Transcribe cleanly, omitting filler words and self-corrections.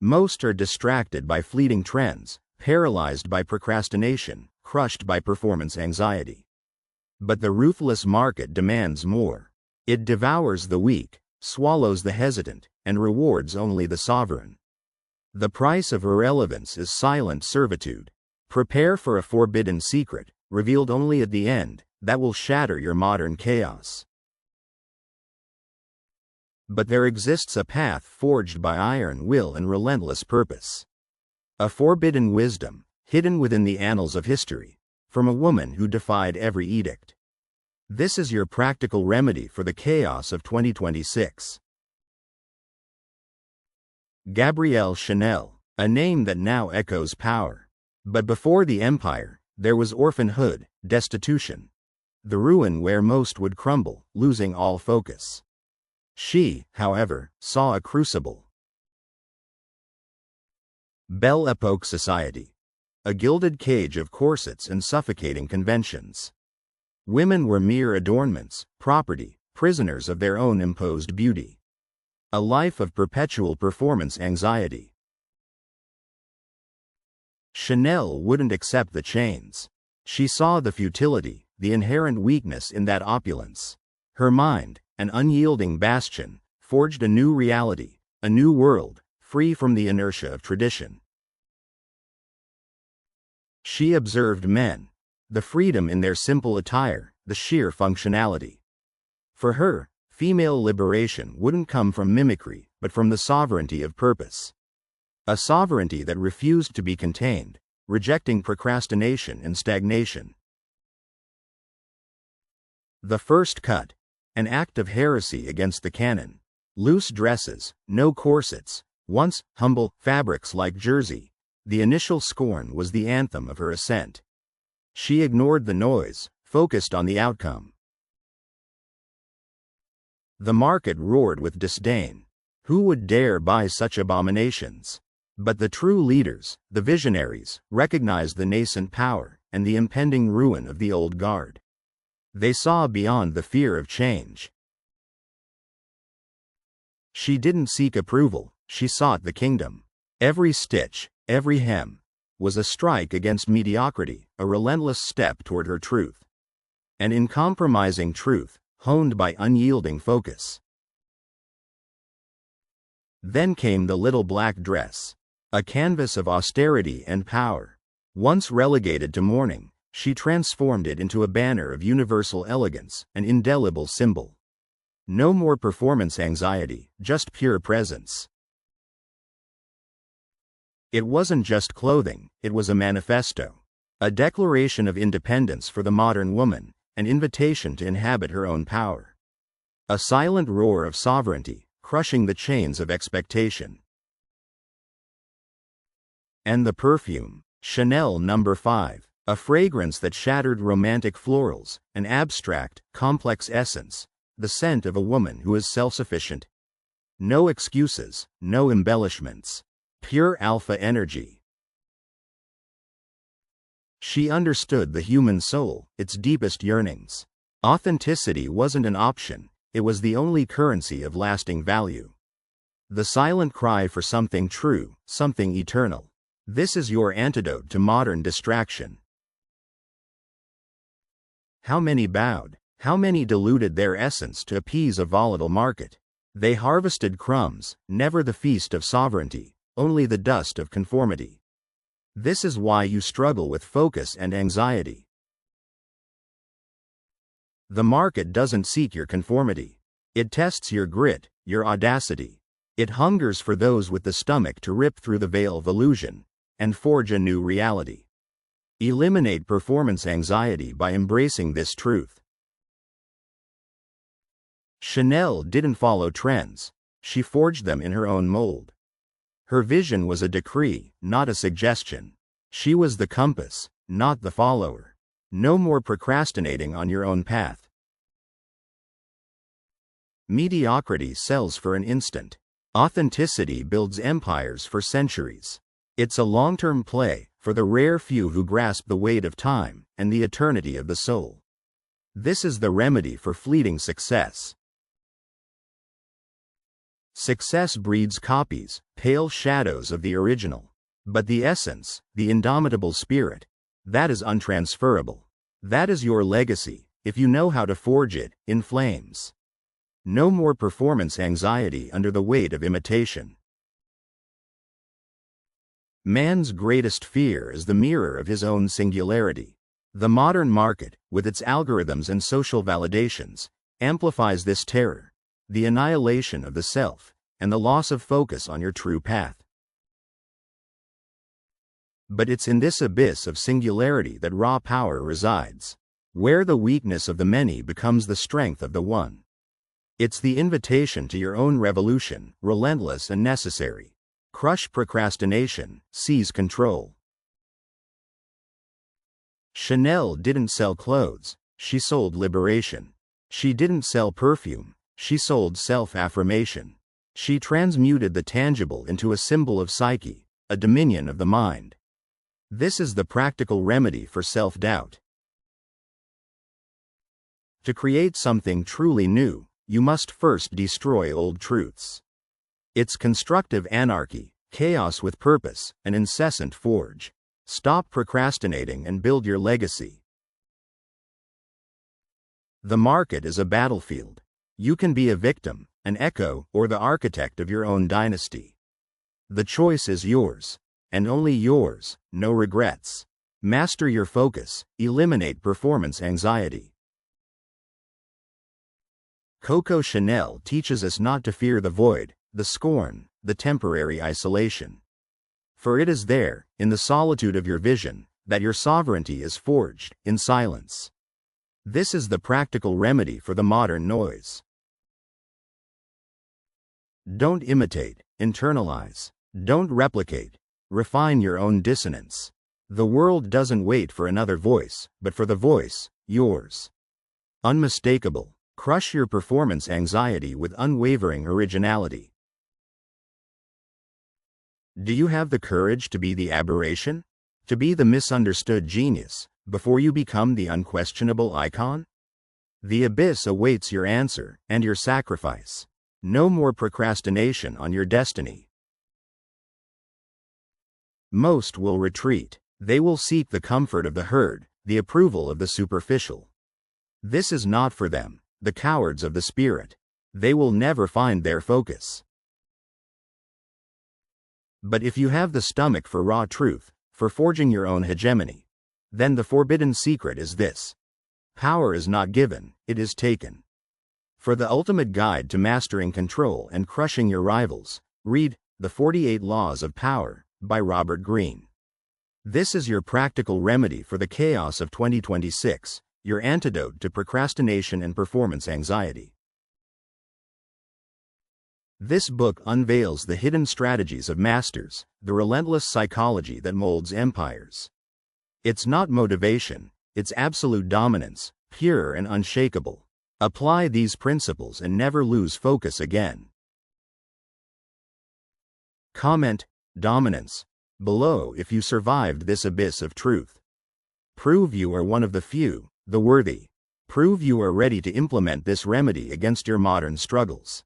Most are distracted by fleeting trends, paralyzed by procrastination, crushed by performance anxiety. But the ruthless market demands more. It devours the weak, swallows the hesitant, and rewards only the sovereign. The price of irrelevance is silent servitude. Prepare for a forbidden secret, revealed only at the end, that will shatter your modern chaos. But there exists a path forged by iron will and relentless purpose. A forbidden wisdom, hidden within the annals of history, from a woman who defied every edict. This is your practical remedy for the chaos of 2026. Gabrielle Chanel, a name that now echoes power. But before the empire, there was orphanhood, destitution. The ruin where most would crumble, losing all focus. She, however, saw a crucible. Belle Epoque society. A gilded cage of corsets and suffocating conventions. Women were mere adornments, property, prisoners of their own imposed beauty. A life of perpetual performance anxiety. Chanel wouldn't accept the chains. She saw the futility, the inherent weakness in that opulence. Her mind, an unyielding bastion, forged a new reality, a new world, free from the inertia of tradition. She observed men, the freedom in their simple attire, the sheer functionality. For her, female liberation wouldn't come from mimicry, but from the sovereignty of purpose. A sovereignty that refused to be contained, rejecting procrastination and stagnation. The first cut, an act of heresy against the canon. Loose dresses, no corsets, once humble fabrics like jersey. The initial scorn was the anthem of her ascent. She ignored the noise, focused on the outcome. The market roared with disdain. Who would dare buy such abominations? But the true leaders, the visionaries, recognized the nascent power and the impending ruin of the old guard. They saw beyond the fear of change. She didn't seek approval, she sought the kingdom. Every stitch, every hem, was a strike against mediocrity, a relentless step toward her truth. An uncompromising truth, honed by unyielding focus. Then came the little black dress, a canvas of austerity and power. Once relegated to mourning, she transformed it into a banner of universal elegance, an indelible symbol. No more performance anxiety, just pure presence. It wasn't just clothing, it was a manifesto. A declaration of independence for the modern woman, an invitation to inhabit her own power. A silent roar of sovereignty, crushing the chains of expectation. And the perfume, Chanel No. 5, a fragrance that shattered romantic florals, an abstract, complex essence, the scent of a woman who is self-sufficient. No excuses, no embellishments. Pure alpha energy. She understood the human soul, its deepest yearnings. Authenticity wasn't an option, it was the only currency of lasting value. The silent cry for something true, something eternal. This is your antidote to modern distraction. How many bowed? How many diluted their essence to appease a volatile market? They harvested crumbs, never the feast of sovereignty, only the dust of conformity. This is why you struggle with focus and anxiety. The market doesn't seek your conformity. It tests your grit, your audacity. It hungers for those with the stomach to rip through the veil of illusion and forge a new reality. Eliminate performance anxiety by embracing this truth. Chanel didn't follow trends, she forged them in her own mold. Her vision was a decree, not a suggestion. She was the compass, not the follower. No more procrastinating on your own path. Mediocrity sells for an instant. Authenticity builds empires for centuries. It's a long-term play, for the rare few who grasp the weight of time and the eternity of the soul. This is the remedy for fleeting success. Success breeds copies, pale shadows of the original. But the essence, the indomitable spirit, that is untransferable. That is your legacy, if you know how to forge it, in flames. No more performance anxiety under the weight of imitation. Man's greatest fear is the mirror of his own singularity. The modern market, with its algorithms and social validations, amplifies this terror, the annihilation of the self, and the loss of focus on your true path. But it's in this abyss of singularity that raw power resides, where the weakness of the many becomes the strength of the one. It's the invitation to your own revolution, relentless and necessary. Crush procrastination, seize control. Chanel didn't sell clothes, she sold liberation. She didn't sell perfume, she sold self-affirmation. She transmuted the tangible into a symbol of psyche, a dominion of the mind. This is the practical remedy for self-doubt. To create something truly new, you must first destroy old truths. It's constructive anarchy, chaos with purpose, an incessant forge. Stop procrastinating and build your legacy. The market is a battlefield. You can be a victim, an echo, or the architect of your own dynasty. The choice is yours, and only yours, no regrets. Master your focus, eliminate performance anxiety. Coco Chanel teaches us not to fear the void, the scorn, the temporary isolation. For it is there, in the solitude of your vision, that your sovereignty is forged, in silence. This is the practical remedy for the modern noise. Don't imitate, internalize. Don't replicate. Refine your own dissonance. The world doesn't wait for another voice, but for the voice, yours. Unmistakable. Crush your performance anxiety with unwavering originality. Do you have the courage to be the aberration? To be the misunderstood genius, before you become the unquestionable icon? The abyss awaits your answer and your sacrifice. No more procrastination on your destiny. Most will retreat. They will seek the comfort of the herd, the approval of the superficial. This is not for them, the cowards of the spirit. They will never find their focus. But if you have the stomach for raw truth, for forging your own hegemony, then the forbidden secret is this: power is not given, it is taken. For the ultimate guide to mastering control and crushing your rivals, read The 48 Laws of Power by Robert Greene. This is your practical remedy for the chaos of 2026, your antidote to procrastination and performance anxiety. This book unveils the hidden strategies of masters, the relentless psychology that molds empires. It's not motivation, it's absolute dominance, pure and unshakable. Apply these principles and never lose focus again. Comment, dominance, below if you survived this abyss of truth. Prove you are one of the few, the worthy. Prove you are ready to implement this remedy against your modern struggles.